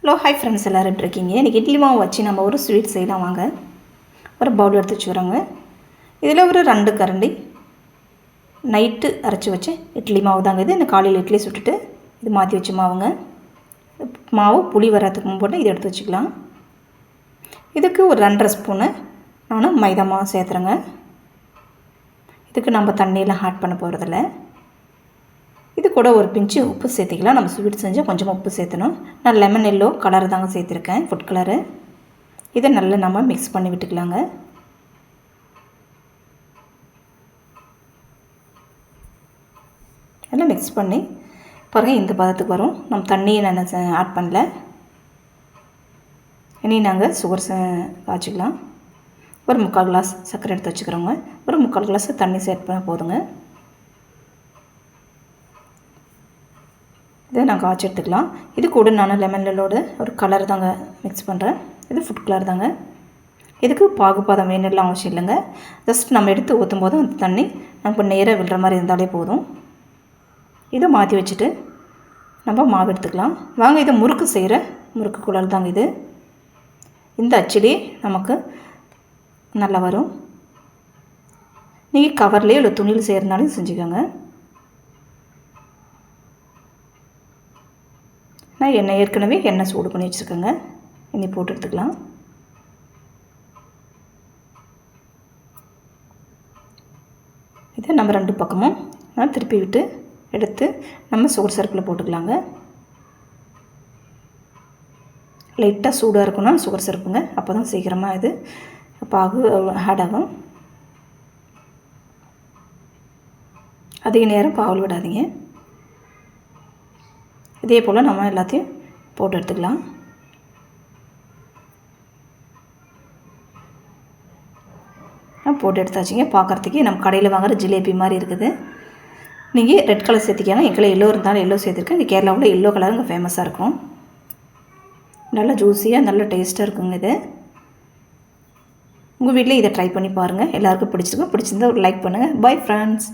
Hello hi friends, எல்லோரும் எப்படி இருக்கீங்க? இன்றைக்கி இட்லி மாவு வச்சு நம்ம ஒரு ஸ்வீட் செய்யலாம். வாங்க, ஒரு பவுல் எடுத்து வச்சுக்கிறோங்க. இதில் ஒரு 2 கரண்டி நைட்டு அரைச்சி வச்ச இட்லி மாவு தாங்க இது. இந்த காலையில் இட்லி சுட்டுட்டு இது மாற்றி வச்ச மாவுங்க. மாவு புளி வர்றதுக்கு முன்பு இதை எடுத்து வச்சுக்கலாம். இதுக்கு ஒரு 2.5 ஸ்பூனு நான் மைதா மாவு சேர்த்துறேங்க. இதுக்கு நம்ம தண்ணியெலாம் ஆட் பண்ண போகிறதில்ல. இது கூட ஒரு பிஞ்சு உப்பு சேர்த்திக்கலாம். நம்ம ஸ்வீட் செஞ்சால் கொஞ்சமாக உப்பு சேர்த்தணும். நான் லெமன் எல்லோ கலர் தாங்க சேர்த்துருக்கேன், ஃபுட் கலரு. இதை நல்லா நம்ம மிக்ஸ் பண்ணி விட்டுக்கலாங்க. நல்லா மிக்ஸ் பண்ணி பாருங்கள், இந்த பதத்துக்கு வரும். நம்ம தண்ணியை நான் ஆட் பண்ணல. இனி நாங்கள் சுகர் காய்ச்சிக்கலாம். ஒரு 3/4 கிளாஸ் சர்க்கரை எடுத்து வச்சுக்கிறோங்க. ஒரு 3/4 கிளாஸ் தண்ணி சேர்த்து பண்ண போதுங்க. இதை நான் காய்ச்சி எடுத்துக்கலாம். இது கூட நான் லெமன் எல்லோட ஒரு கலர் தாங்க மிக்ஸ் பண்ணுறேன். இது ஃபுட் கலர் தாங்க. இதுக்கு பாகுபாதம் வேணும்லாம் அவசியம் இல்லைங்க. ஜஸ்ட் நம்ம எடுத்து ஊற்றும் போது அந்த தண்ணி நமக்கு நேராக விழுற மாதிரி இருந்தாலே போதும். இதை மாற்றி வச்சுட்டு நம்ம மாவு எடுத்துக்கலாம். வாங்க, இதை முறுக்கு செய்கிற முறுக்கு குழல் தாங்க இது. இந்த அச்சிலே நமக்கு நல்லா வரும். நீங்கள் கவர்லேயே இல்லை துணியில் செய்கிறதுனாலும் செஞ்சுக்கோங்க. நான் ஏற்கனவே எண்ணெய் சூடு பண்ணி வச்சுருக்கேங்க. எண்ணெய் போட்டு எடுத்துக்கலாம். இதை நம்ம 2 பக்கமும் நான் திருப்பி விட்டு எடுத்து நம்ம சுகர் சிரப்பில் போட்டுக்கலாங்க. லைட்டாக சூடாக இருக்குன்னா சுகர் சிரப்புங்க. அப்போ தான் சீக்கிரமாக இது பாகு ஆட் ஆகும். அதிக நேரம் பால் விடாதீங்க. இதே போல் நம்ம எல்லாத்தையும் போட்டு எடுத்துக்கலாம். போட்டு எடுத்தாச்சுங்க. பார்க்குறதுக்கு நம்ம கடையில் வாங்குகிற ஜிலேபி மாதிரி இருக்குது. நீங்கள் ரெட் கலர் சேர்த்திக்காங்க. என் எல்லோ இருந்தாலும் எல்லோ சேர்த்துருக்கேன். இந்த கேரளாவில் எல்லோ கலர் இங்கே ஃபேமஸாக இருக்கும். நல்லா ஜூஸியாக நல்ல டேஸ்ட்டாக இருக்குங்க இது. உங்கள் வீட்டில் இதை ட்ரை பண்ணி பாருங்கள். எல்லாருக்கும் பிடிச்சிருந்தா ஒரு லைக் பண்ணுங்கள். Bye friends.